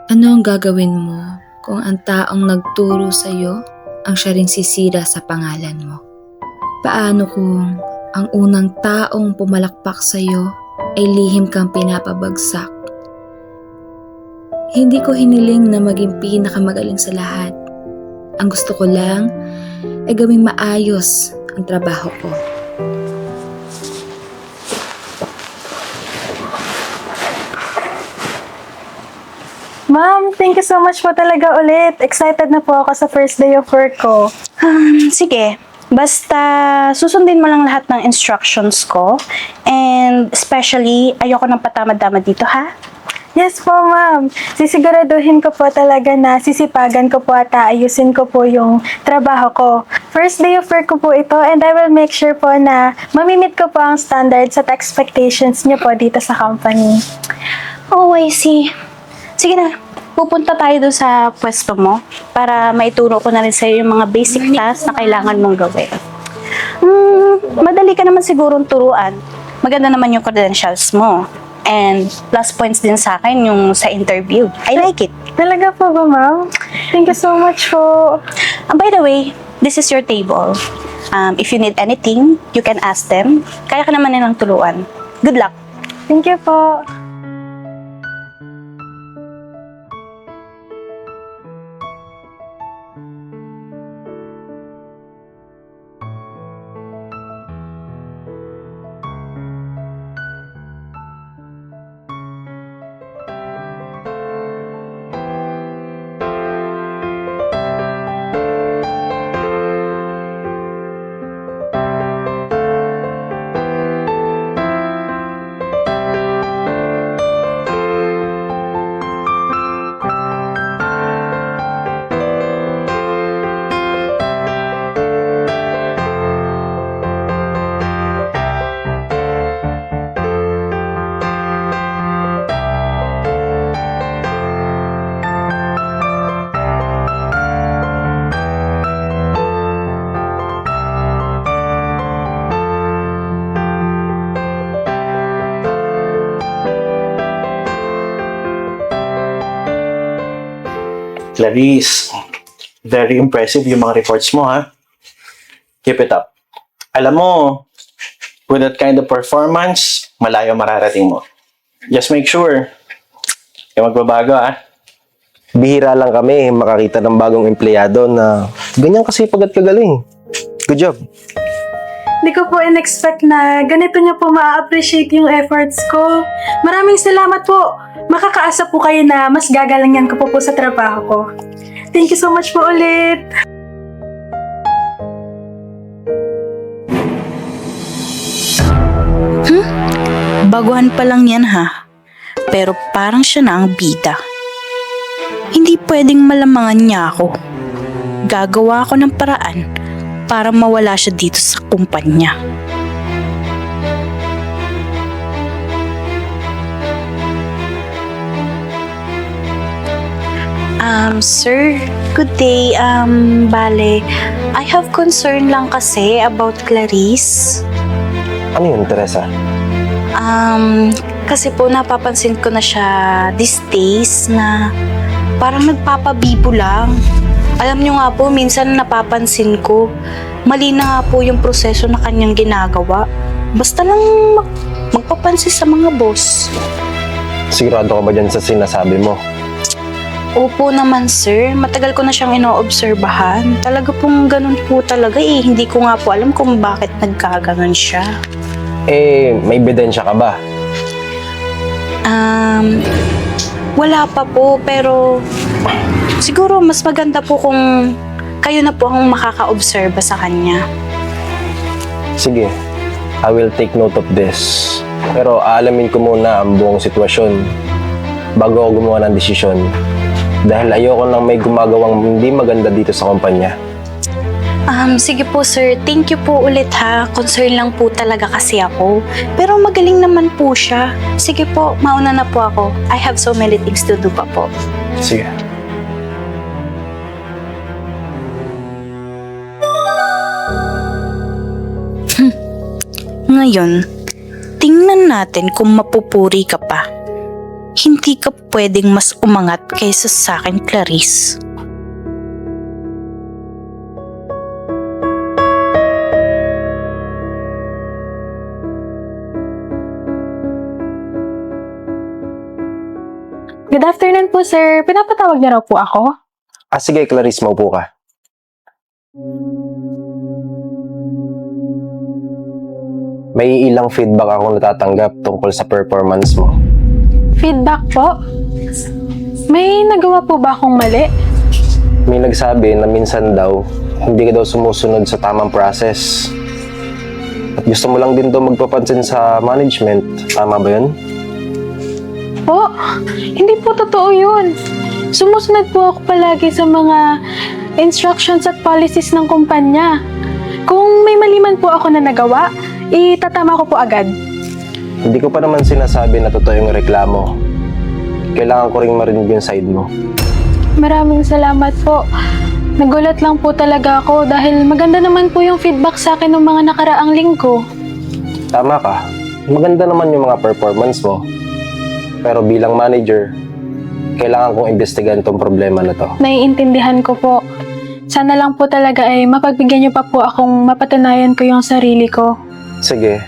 Ano ang gagawin mo kung ang taong nagturo sa'yo ang siya ring sisira sa pangalan mo? Paano kung ang unang taong pumalakpak sa'yo ay lihim kang pinapabagsak? Hindi ko hiniling na maging pinakamagaling sa lahat. Ang gusto ko lang ay gawing maayos ang trabaho ko. Ma'am, thank you so much po talaga ulit. Excited na po ako sa first day of work ko. Sige, basta susundin mo lang lahat ng instructions ko. And especially, ayoko ng patamad-tamad dito, ha? Yes po, ma'am. Sisiguraduhin ko po talaga na sisipagan ko po at aayusin ko po yung trabaho ko. First day of work ko po ito and I will make sure po na mamimit ko po ang standards at expectations niyo po dito sa company. Oh, I see. Sige na, pupunta tayo doon sa pwesto mo para maituro ko na rin sa'yo yung mga basic tasks na kailangan mong gawin. Madali ka naman sigurong turuan. Maganda naman yung credentials mo. And plus points din sa akin yung sa interview. I like it. Talaga po ba, ma'am? Thank you so much po. By the way, this is your table. If you need anything, you can ask them. Kaya ka naman nilang tuluan. Good luck! Thank you po. Clarice, very impressive yung mga reports mo, ha? Keep it up. Alam mo, with that kind of performance, malayo mararating mo. Just make sure, yung magbabago, ha? Bihira lang kami makakita ng bagong empleyado na ganyan kasipag at kagaling. Good job. Hindi ko po in-expect na ganito niyo po ma-appreciate yung efforts ko. Maraming salamat po. Makakaasa po kayo na mas gagalingan ko po sa trabaho ko. Thank you so much po ulit. Baguhan pa lang yan, ha? Pero parang siya na ang bida. Hindi pwedeng malamangan niya ako. Gagawa ako ng paraan para mawala siya dito sa kumpanya. Sir, good day. Bale, I have concern lang kasi about Clarice. Ano yun, Teresa? Kasi po napapansin ko na siya these days na parang nagpapabibo lang. Alam niyo nga po, minsan napapansin ko, mali na nga po yung proseso na kanyang ginagawa. Basta lang magpapansin sa mga boss. Sigurado ka ba dyan sa sinasabi mo? Opo naman sir, matagal ko na siyang inoobserbahan. Talaga pong ganun po talaga eh. Hindi ko nga po alam kung bakit nagkaganon siya. May ebidensya ka ba? Wala pa po pero siguro mas maganda po kung kayo na po ang makaka-obserba sa kanya. Sige, I will take note of this. Pero aalamin ko muna ang buong sitwasyon bago ako gumawa ng desisyon. Dahil ayoko lang may gumagawang hindi maganda dito sa kumpanya. Sige po sir, thank you po ulit ha. Concern lang po talaga kasi ako. Pero magaling naman po siya. Sige po, mauna na po ako. I have so many things to do pa po. Sige. Ngayon, tingnan natin kung mapupuri ka pa. hindi ka pwedeng mas umangat kaysa sa akin, Clarice. Good afternoon po, sir. Pinapatawag niyo raw po ako? Sige, Clarice, maupo ka. May ilang feedback akong natatanggap tungkol sa performance mo. Feedback po? May nagawa po ba akong mali? May nagsabi na minsan daw, hindi ka daw sumusunod sa tamang process. At gusto mo lang din daw magpapansin sa management. Tama ba yun? Po, hindi po totoo yun. Sumusunod po ako palagi sa mga instructions at policies ng kumpanya. Kung may mali man po ako na nagawa, itatama ko po agad. Hindi ko pa naman sinasabi na totoo yung reklamo. Kailangan ko ring marinig yung side mo. Maraming salamat po. Nagulat lang po talaga ako dahil maganda naman po yung feedback sa akin ng mga nakaraang linggo. Tama ka. Maganda naman yung mga performance mo. Pero bilang manager, kailangan kong imbestigahan tong problema na to. Naiintindihan ko po. Sana lang po talaga ay mapagbigyan niyo pa po akong mapatunayan ko yung sarili ko. Sige,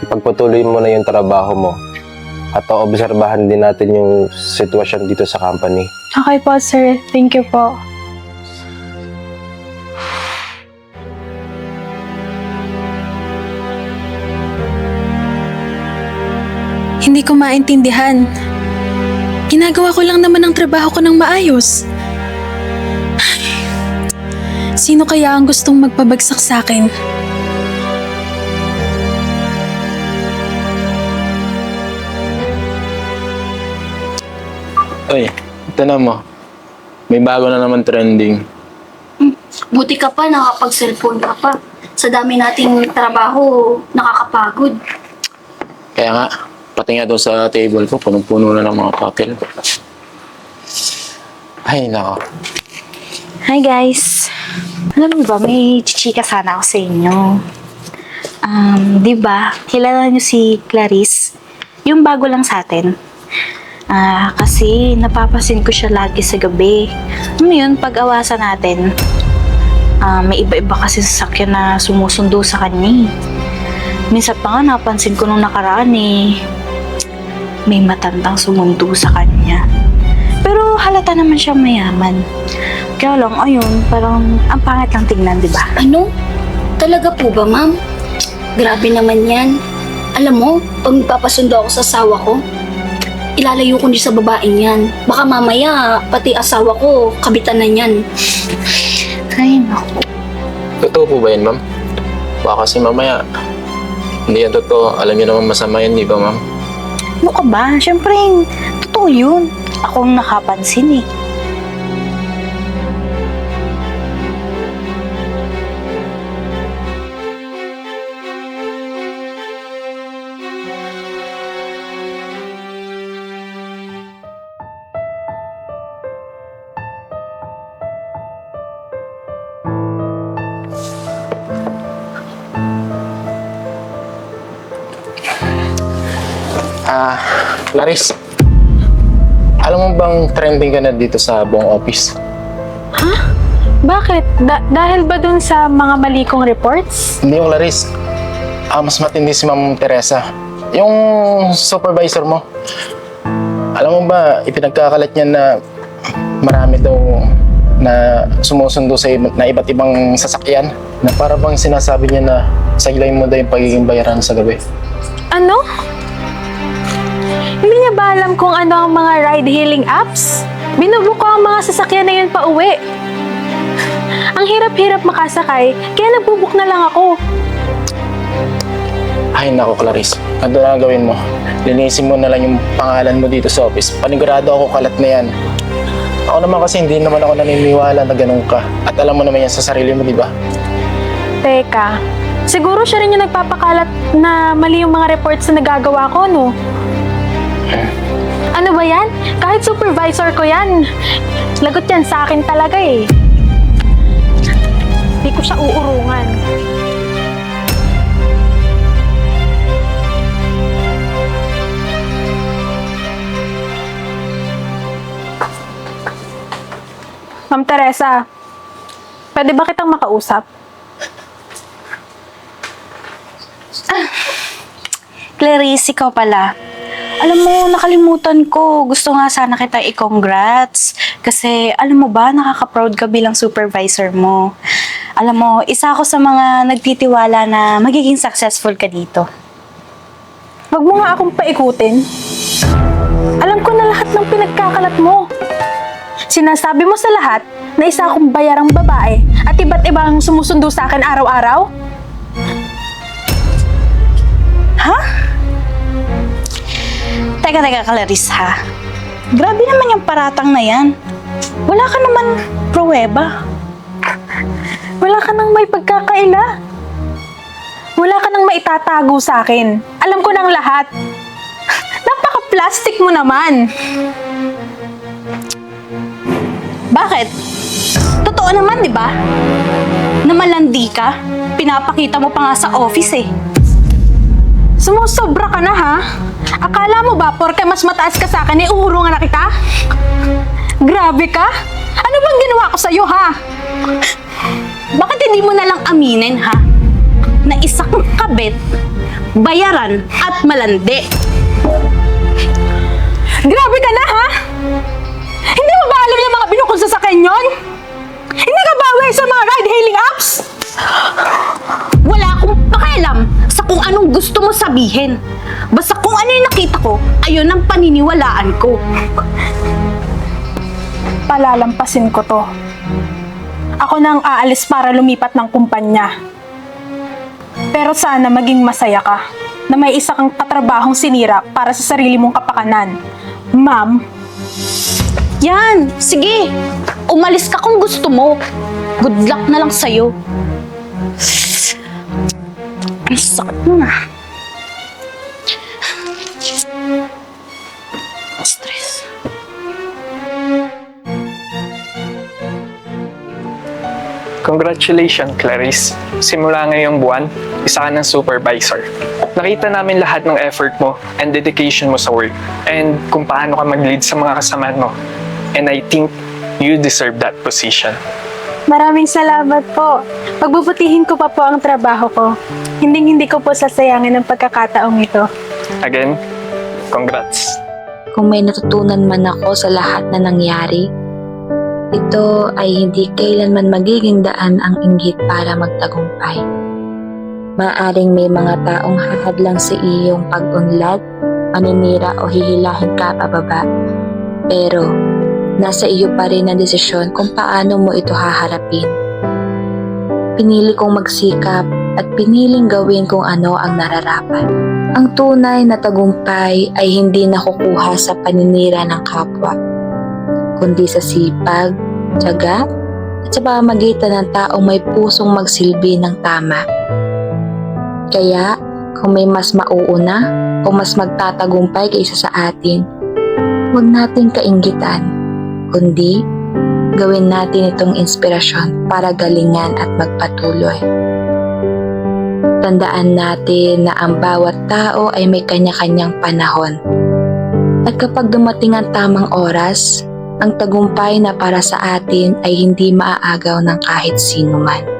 ipagpatuloy mo na yung trabaho mo. At obserbahan din natin yung sitwasyon dito sa company. Okay po, sir. Thank you po. Hindi ko maintindihan. Ginagawa ko lang naman ang trabaho ko ng maayos. Sino kaya ang gustong magpabagsak sa akin? Oy, ito na mo. May bago na naman trending. Buti ka pa, nakapag-cellphone ka pa. Sa dami nating trabaho, nakakapagod. Kaya nga, pati nga doon sa table ko, punong-puno na ng mga papel. Ay, nako. Hi guys! Alam mo ba, may chichika sana ako sa inyo. Di ba, kilala niyo si Clarice? Yung bago lang sa atin. Kasi napapasin ko siya lagi sa gabi. Ano yun, pag-awasan natin, may iba-iba kasi sasakyan na sumusundo sa kanya. Minsan pa nga napansin ko nung nakaraan may matandang sumundo sa kanya. Pero halata naman siya mayaman. Kaya lang, ayun, parang ang pangit lang tignan, di ba? Ano? Talaga po ba, ma'am? Grabe naman yan. Alam mo, pag magpapasundo ako sa asawa ko, ilalayo ko din sa babaeng yan. Baka mamaya, pati asawa ko, kabitan na yan. Ay, naku. Totoo po ba yan, ma'am? Baka kasi mamaya, hindi yan totoo. Alam niyo naman masama yan, di ba, ma'am? Ano ka ba? Siyempre, totoo yun. Ako ang nakapansin . Clarice, alam mo bang trending ka na dito sa buong office? Bakit? Dahil ba dun sa mga mali kong reports? Hindi yung Clarice. Mas matindi si Ma'am Teresa. Yung supervisor mo. Alam mo ba, ipinagkakalat niya na marami daw na sumusundo sa na iba't ibang sasakyan. Na para bang sinasabi niya na saglayin mo daw yung pagiging bayaran sa gabi. Ano? Hindi niya ba alam kung ano ang mga ride-hailing apps? Binubook ko ang mga sasakyan na yun pa uwi. Ang hirap-hirap makasakay, kaya nagbubook na lang ako. Ay nako Clarice, ano na gawin mo? Linisin mo na lang yung pangalan mo dito sa office. Panigurado ako kalat na yan. Ako naman kasi hindi naman ako naniniwala na ganun ka. At alam mo naman yan sa sarili mo, di ba? Teka, siguro siya rin yung nagpapakalat na mali yung mga reports na nagagawa ko, no? Ano ba yan? Kahit supervisor ko yan. Lagot yan sa akin talaga . Hindi ko siya uurungan. Ma'am Teresa, pwede ba kitang makausap? Clarice, ikaw pala. Alam mo, nakalimutan ko. Gusto nga sana kita i-congrats. Kasi, alam mo ba, nakaka-proud ka bilang supervisor mo. Alam mo, isa ako sa mga nagtitiwala na magiging successful ka dito. Wag mo nga akong paikutin. Alam ko na lahat ng pinagkakalat mo. Sinasabi mo sa lahat na isa akong bayarang babae at iba't ibang sumusundo sa akin araw-araw? Ha? Teka, Clarice ha. Grabe naman yung paratang na yan. Wala ka naman pruweba. Wala ka nang may pagkakaila. Wala ka nang maitatago sa akin. Alam ko nang lahat. Napaka-plastic mo naman. Bakit? Totoo naman, di ba? Na malandi ka, pinapakita mo pa nga sa office eh. Sumusobra ka na ha? Akala mo ba porke mas mataas ka sa akin eh uurungan na kita? Grabe ka? Ano bang ginawa ko sa'yo ha? Bakit hindi mo na lang aminin ha? Na isa kang kabit, bayaran at malandi. Grabe ka na ha? Hindi mo ba alam yung mga binukod sa sakyan yon? Hindi ka ba aware sa mga ride-hailing apps? Wala akong pakialam sa kung anong gusto mo sabihin. Basta kung ano yung nakita ko, ayun ang paniniwalaan ko. Palalampasin ko to. Ako na ang aalis para lumipat ng kumpanya. Pero sana maging masaya ka na may isa kang katrabahong sinira para sa sarili mong kapakanan. Ma'am, Yan, sige. Umalis ka kung gusto mo. Good luck na lang sa'yo. Ang sakit mo na. Stress. Congratulations, Clarice. Simula ngayong buwan, isa ka ng supervisor. Nakita namin lahat ng effort mo and dedication mo sa work and kung paano ka mag-lead sa mga kasamahan mo. And I think you deserve that position. maraming salamat po. Pagbubutihin ko pa po ang trabaho ko. Hindi ko po sasayangin ang pagkakataong ito. Again, congrats. Kung may natutunan man ako sa lahat na nangyari, ito ay hindi kailanman magiging daan ang inggit para magtagumpay. Maaring may mga taong hahadlang sa iyong pag-unlad, maninira o hihilahin ka pababa. Pero, nasa iyo pa rin ang desisyon kung paano mo ito haharapin. Pinili kong magsikap at piniling gawin kung ano ang nararapat. Ang tunay na tagumpay ay hindi nakukuha sa paninira ng kapwa, kundi sa sipag, tiyaga, at sa pamamagitan ng taong may pusong magsilbi ng tama. Kaya, kung may mas mauuna o mas magtatagumpay kaysa sa atin, huwag nating kainggitan, kundi gawin natin itong inspirasyon para galingan at magpatuloy. Tandaan natin na ang bawat tao ay may kanya-kanyang panahon. At kapag dumating ang tamang oras, ang tagumpay na para sa atin ay hindi maaagaw ng kahit sino man.